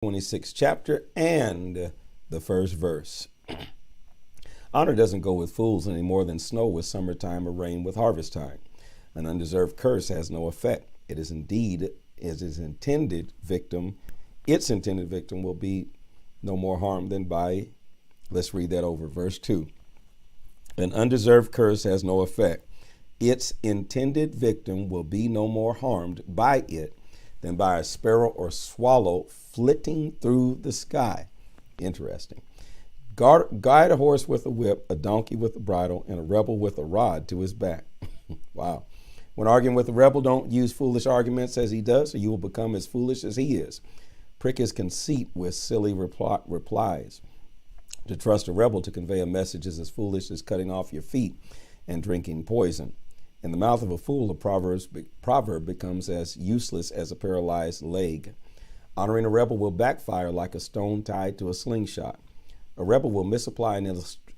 26th chapter and the first verse. Honor doesn't go with fools any more than snow with summertime or rain with harvest time. An undeserved curse has no effect. Its intended victim will be no more harmed than by, let's read that over, verse 2. An undeserved curse has no effect. Its intended victim will be no more harmed by it than by a sparrow or swallow flitting through the sky. Interesting. Guide a horse with a whip, a donkey with a bridle, and a rebel with a rod to his back. Wow. When arguing with a rebel, don't use foolish arguments as he does, or you will become as foolish as he is. Prick his conceit with silly replies. To trust a rebel to convey a message is as foolish as cutting off your feet and drinking poison. In the mouth of a fool, a proverb becomes as useless as a paralyzed leg. Honoring a rebel will backfire like a stone tied to a slingshot. A rebel will misapply an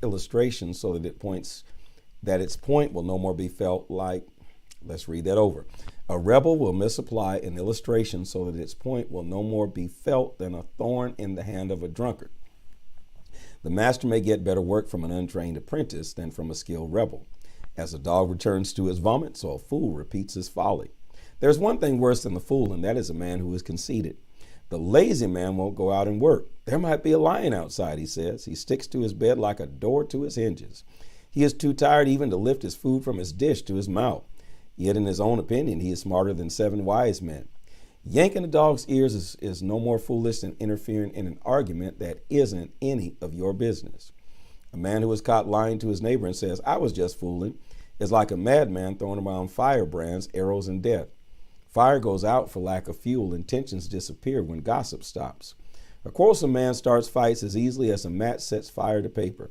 illustration so that its point will no more be felt like, let's read that over. A rebel will misapply an illustration so that its point will no more be felt than a thorn in the hand of a drunkard. The master may get better work from an untrained apprentice than from a skilled rebel. As a dog returns to his vomit, so a fool repeats his folly. There's one thing worse than the fool, and that is a man who is conceited. The lazy man won't go out and work. There might be a lion outside, he says. He sticks to his bed like a door to his hinges. He is too tired even to lift his food from his dish to his mouth. Yet in his own opinion, he is smarter than 7 wise men. Yanking a dog's ears is no more foolish than interfering in an argument that isn't any of your business. A man who is caught lying to his neighbor and says, "I was just fooling," is like a madman throwing around firebrands, arrows, and death. Fire goes out for lack of fuel, and tensions disappear when gossip stops. A quarrelsome man starts fights as easily as a match sets fire to paper.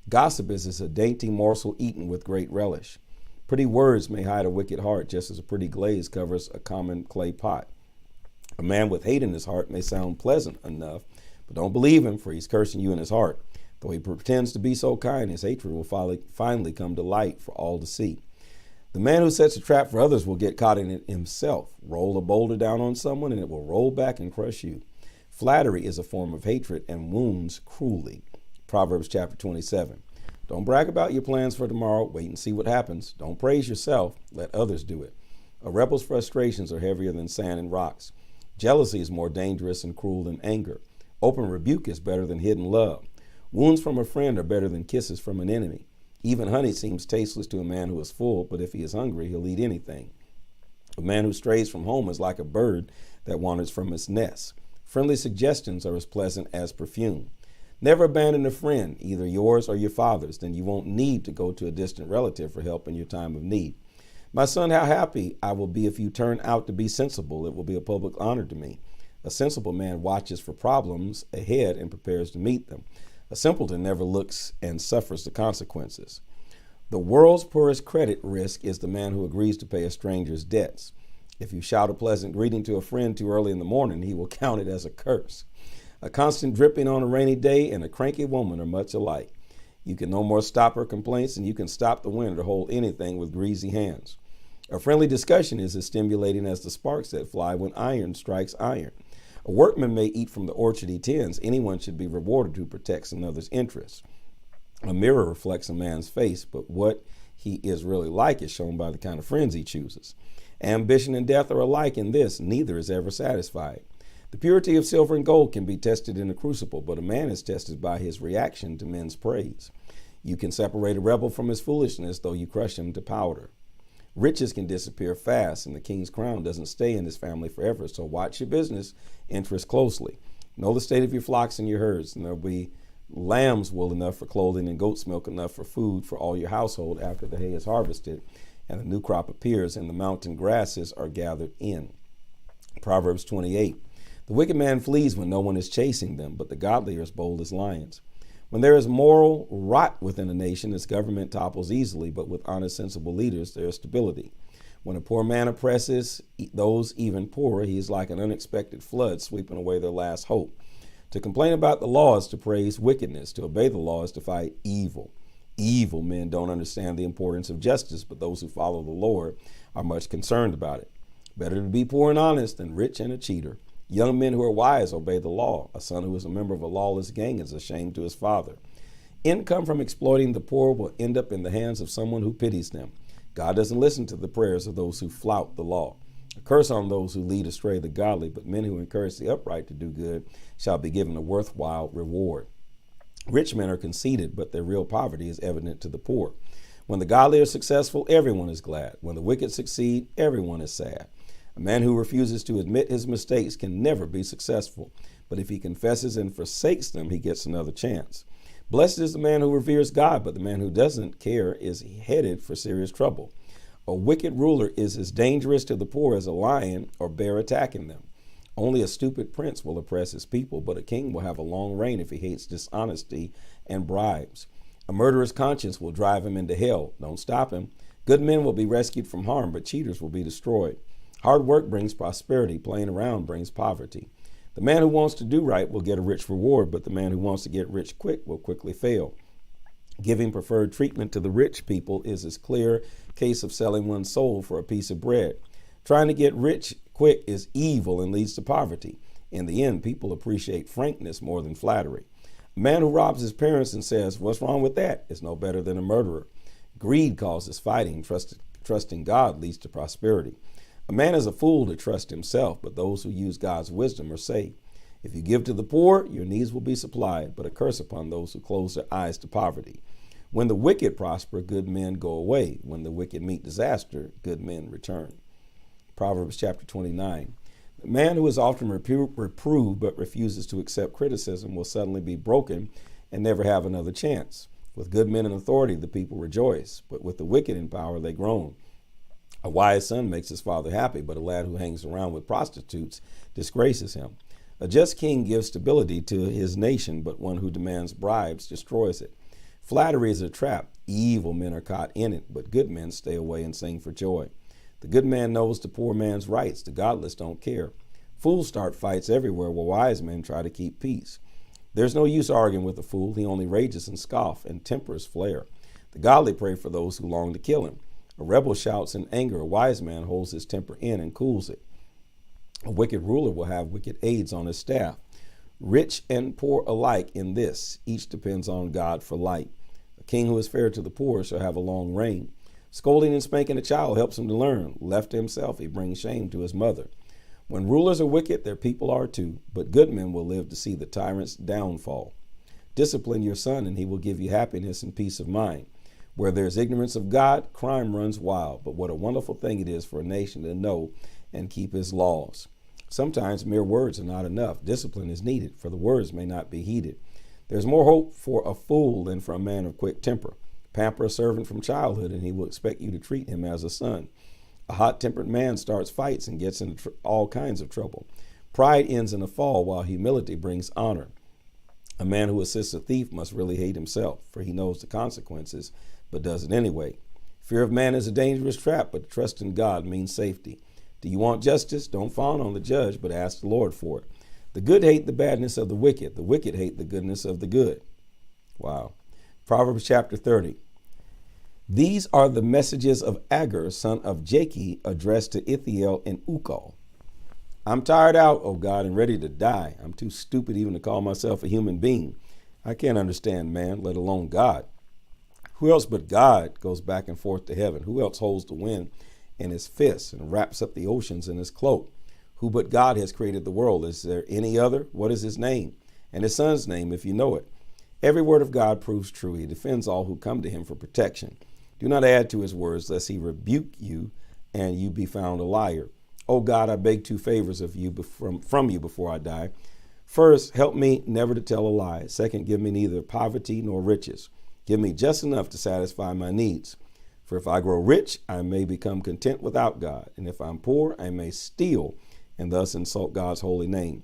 Gossip is as a dainty morsel eaten with great relish. Pretty words may hide a wicked heart, just as a pretty glaze covers a common clay pot. A man with hate in his heart may sound pleasant enough, but don't believe him, for he's cursing you in his heart. Though he pretends to be so kind, his hatred will finally come to light for all to see. The man who sets a trap for others will get caught in it himself. Roll a boulder down on someone and it will roll back and crush you. Flattery is a form of hatred and wounds cruelly. Proverbs chapter 27. Don't brag about your plans for tomorrow. Wait and see what happens. Don't praise yourself. Let others do it. A rebel's frustrations are heavier than sand and rocks. Jealousy is more dangerous and cruel than anger. Open rebuke is better than hidden love. Wounds from a friend are better than kisses from an enemy. Even honey seems tasteless to a man who is full, but if he is hungry, he'll eat anything. A man who strays from home is like a bird that wanders from its nest. Friendly suggestions are as pleasant as perfume. Never abandon a friend, either yours or your father's, then you won't need to go to a distant relative for help in your time of need. My son, how happy I will be if you turn out to be sensible. It will be a public honor to me. A sensible man watches for problems ahead and prepares to meet them. A simpleton never looks and suffers the consequences. The world's poorest credit risk is the man who agrees to pay a stranger's debts. If you shout a pleasant greeting to a friend too early in the morning, he will count it as a curse. A constant dripping on a rainy day and a cranky woman are much alike. You can no more stop her complaints than you can stop the wind or hold anything with greasy hands. A friendly discussion is as stimulating as the sparks that fly when iron strikes iron. A workman may eat from the orchard he tends. Anyone should be rewarded who protects another's interests. A mirror reflects a man's face, but what he is really like is shown by the kind of friends he chooses. Ambition and death are alike in this. Neither is ever satisfied. The purity of silver and gold can be tested in a crucible, but a man is tested by his reaction to men's praise. You can separate a rebel from his foolishness, though you crush him to powder. Riches can disappear fast, and the king's crown doesn't stay in his family forever, so watch your business interests closely. Know the state of your flocks and your herds, and there'll be lamb's wool enough for clothing and goat's milk enough for food for all your household after the hay is harvested and the new crop appears and the mountain grasses are gathered in. Proverbs 28. The wicked man flees when no one is chasing them, but the godly are as bold as lions. When there is moral rot within a nation, its government topples easily, but with honest, sensible leaders, there is stability. When a poor man oppresses those even poorer, he is like an unexpected flood sweeping away their last hope. To complain about the law is to praise wickedness. To obey the law is to fight evil. Evil men don't understand the importance of justice, but those who follow the Lord are much concerned about it. Better to be poor and honest than rich and a cheater. Young men who are wise obey the law. A son who is a member of a lawless gang is a shame to his father. Income from exploiting the poor will end up in the hands of someone who pities them. God doesn't listen to the prayers of those who flout the law. A curse on those who lead astray the godly, but men who encourage the upright to do good shall be given a worthwhile reward. Rich men are conceited, but their real poverty is evident to the poor. When the godly are successful, everyone is glad. When the wicked succeed, everyone is sad. A man who refuses to admit his mistakes can never be successful, but if he confesses and forsakes them, he gets another chance. Blessed is the man who reveres God, but the man who doesn't care is headed for serious trouble. A wicked ruler is as dangerous to the poor as a lion or bear attacking them. Only a stupid prince will oppress his people, but a king will have a long reign if he hates dishonesty and bribes. A murderer's conscience will drive him into hell. Don't stop him. Good men will be rescued from harm, but cheaters will be destroyed. Hard work brings prosperity. Playing around brings poverty. The man who wants to do right will get a rich reward, but the man who wants to get rich quick will quickly fail. Giving preferred treatment to the rich people is as clear case of selling one's soul for a piece of bread. Trying to get rich quick is evil and leads to poverty. In the end, people appreciate frankness more than flattery. A man who robs his parents and says, "What's wrong with that?" is no better than a murderer. Greed causes fighting. Trusting God leads to prosperity. A man is a fool to trust himself, but those who use God's wisdom are saved. If you give to the poor, your needs will be supplied, but a curse upon those who close their eyes to poverty. When the wicked prosper, good men go away. When the wicked meet disaster, good men return. Proverbs chapter 29. The man who is often reproved but refuses to accept criticism will suddenly be broken and never have another chance. With good men in authority, the people rejoice, but with the wicked in power, they groan. A wise son makes his father happy, but a lad who hangs around with prostitutes disgraces him. A just king gives stability to his nation, but one who demands bribes destroys it. Flattery is a trap. Evil men are caught in it, but good men stay away and sing for joy. The good man knows the poor man's rights. The godless don't care. Fools start fights everywhere, while wise men try to keep peace. There's no use arguing with a fool. He only rages and scoffs, and tempers flare. The godly pray for those who long to kill him. A rebel shouts in anger. A wise man holds his temper in and cools it. A wicked ruler will have wicked aides on his staff. Rich and poor alike in this, each depends on God for light. A king who is fair to the poor shall have a long reign. Scolding and spanking a child helps him to learn. Left to himself, he brings shame to his mother. When rulers are wicked, their people are too, but good men will live to see the tyrant's downfall. Discipline your son, and he will give you happiness and peace of mind. Where there is ignorance of God, crime runs wild, but what a wonderful thing it is for a nation to know and keep his laws. Sometimes mere words are not enough. Discipline is needed, for the words may not be heeded. There's more hope for a fool than for a man of quick temper. Pamper a servant from childhood, and he will expect you to treat him as a son. A hot-tempered man starts fights and gets into all kinds of trouble. Pride ends in a fall, while humility brings honor. A man who assists a thief must really hate himself, for he knows the consequences, but does it anyway. Fear of man is a dangerous trap, but trust in God means safety. Do you want justice? Don't fawn on the judge, but ask the Lord for it. The good hate the badness of the wicked. The wicked hate the goodness of the good. Wow. Proverbs chapter 30. These are the messages of Agur, son of Jakeh, addressed to Ithiel and Ukal. I'm tired out, O God, and ready to die. I'm too stupid even to call myself a human being. I can't understand man, let alone God. Who else but God goes back and forth to heaven? Who else holds the wind in his fists and wraps up the oceans in his cloak? Who but God has created the world? Is there any other? What is his name? And his son's name, if you know it. Every word of God proves true. He defends all who come to him for protection. Do not add to his words, lest he rebuke you and you be found a liar. O God, I beg 2 favors of you from you before I die. First, help me never to tell a lie. Second, give me neither poverty nor riches. Give me just enough to satisfy my needs. For if I grow rich, I may become content without God. And if I'm poor, I may steal and thus insult God's holy name.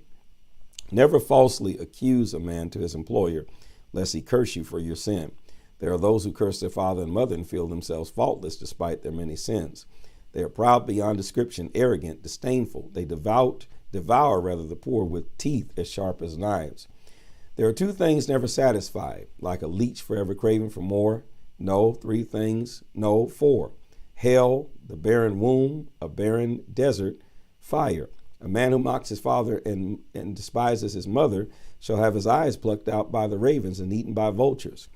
Never falsely accuse a man to his employer, lest he curse you for your sin. There are those who curse their father and mother and feel themselves faultless despite their many sins. They are proud beyond description, arrogant, disdainful. They devour the poor with teeth as sharp as knives. There are 2 things never satisfied, like a leech forever craving for more. No. 3 things. No. 4. Hell, the barren womb, a barren desert, fire. A man who mocks his father and despises his mother shall have his eyes plucked out by the ravens and eaten by vultures.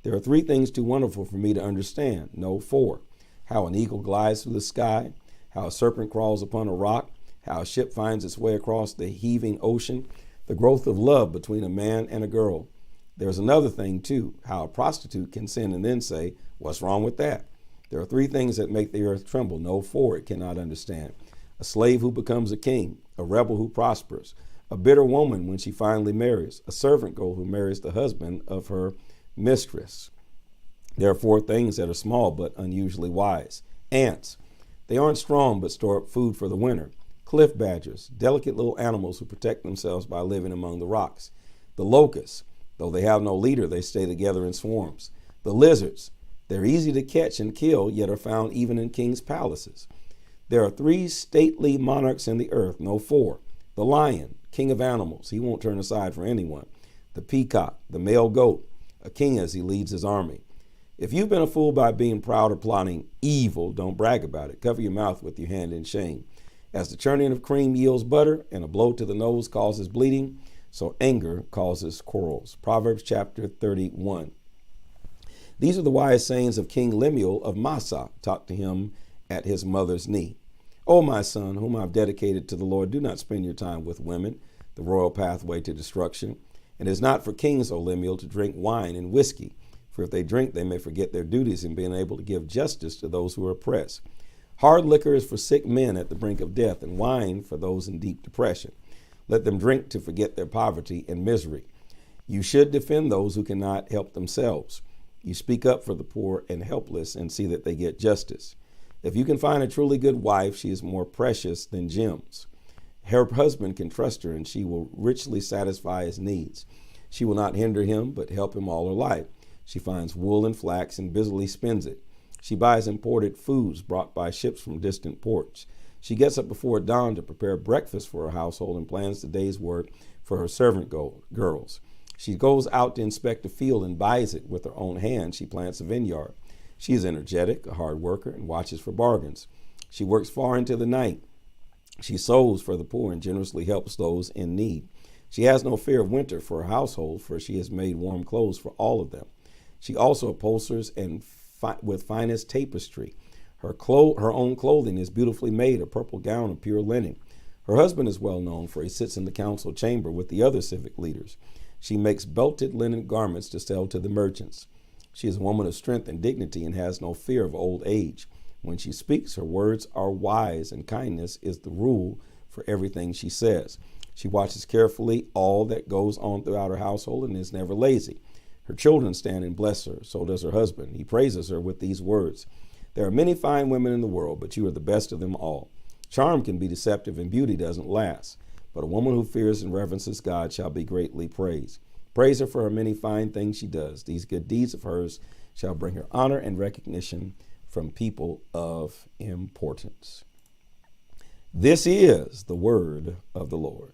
There are three things too wonderful for me to understand. No, four. How an eagle glides through the sky, how a serpent crawls upon a rock, how a ship finds its way across the heaving ocean, the growth of love between a man and a girl. There's another thing, too, how a prostitute can sin and then say, what's wrong with that? There are three things that make the earth tremble. No, four it cannot understand. A slave who becomes a king, a rebel who prospers, a bitter woman when she finally marries, a servant girl who marries the husband of her mistress. There are four things that are small but unusually wise. Ants. They aren't strong but store up food for the winter. Cliff badgers, delicate little animals who protect themselves by living among the rocks. The locusts. Though they have no leader, they stay together in swarms. The lizards. They're easy to catch and kill, yet are found even in kings' palaces. There are three stately monarchs in the earth, no, four. The lion, king of animals. He won't turn aside for anyone. The peacock, the male goat, a king as he leads his army. If you've been a fool by being proud or plotting evil, don't brag about it. Cover your mouth with your hand in shame. As the churning of cream yields butter and a blow to the nose causes bleeding, so anger causes quarrels. Proverbs chapter 31. These are the wise sayings of King Lemuel of Massa, taught to him at his mother's knee. O my son, whom I've dedicated to the Lord, do not spend your time with women, the royal pathway to destruction. It is not for kings, O Lemuel, to drink wine and whiskey, for if they drink, they may forget their duties in being able to give justice to those who are oppressed. Hard liquor is for sick men at the brink of death, and wine for those in deep depression. Let them drink to forget their poverty and misery. You should defend those who cannot help themselves. You speak up for the poor and helpless and see that they get justice. If you can find a truly good wife, she is more precious than gems. Her husband can trust her, and she will richly satisfy his needs. She will not hinder him, but help him all her life. She finds wool and flax and busily spins it. She buys imported foods brought by ships from distant ports. She gets up before dawn to prepare breakfast for her household and plans the day's work for her servant girls. She goes out to inspect a field and buys it with her own hands. She plants a vineyard. She is energetic, a hard worker, and watches for bargains. She works far into the night. She sews for the poor and generously helps those in need. She has no fear of winter for her household, for she has made warm clothes for all of them. She also upholsters and with finest tapestry. Her own clothing is beautifully made, a purple gown of pure linen. Her husband is well known, for he sits in the council chamber with the other civic leaders. She makes belted linen garments to sell to the merchants. She is a woman of strength and dignity and has no fear of old age. When she speaks, her words are wise, and kindness is the rule for everything she says. She watches carefully all that goes on throughout her household and is never lazy. Her children stand and bless her, so does her husband. He praises her with these words. There are many fine women in the world, but you are the best of them all. Charm can be deceptive and beauty doesn't last, but a woman who fears and reverences God shall be greatly praised. Praise her for her many fine things she does. These good deeds of hers shall bring her honor and recognition from people of importance. This is the word of the Lord.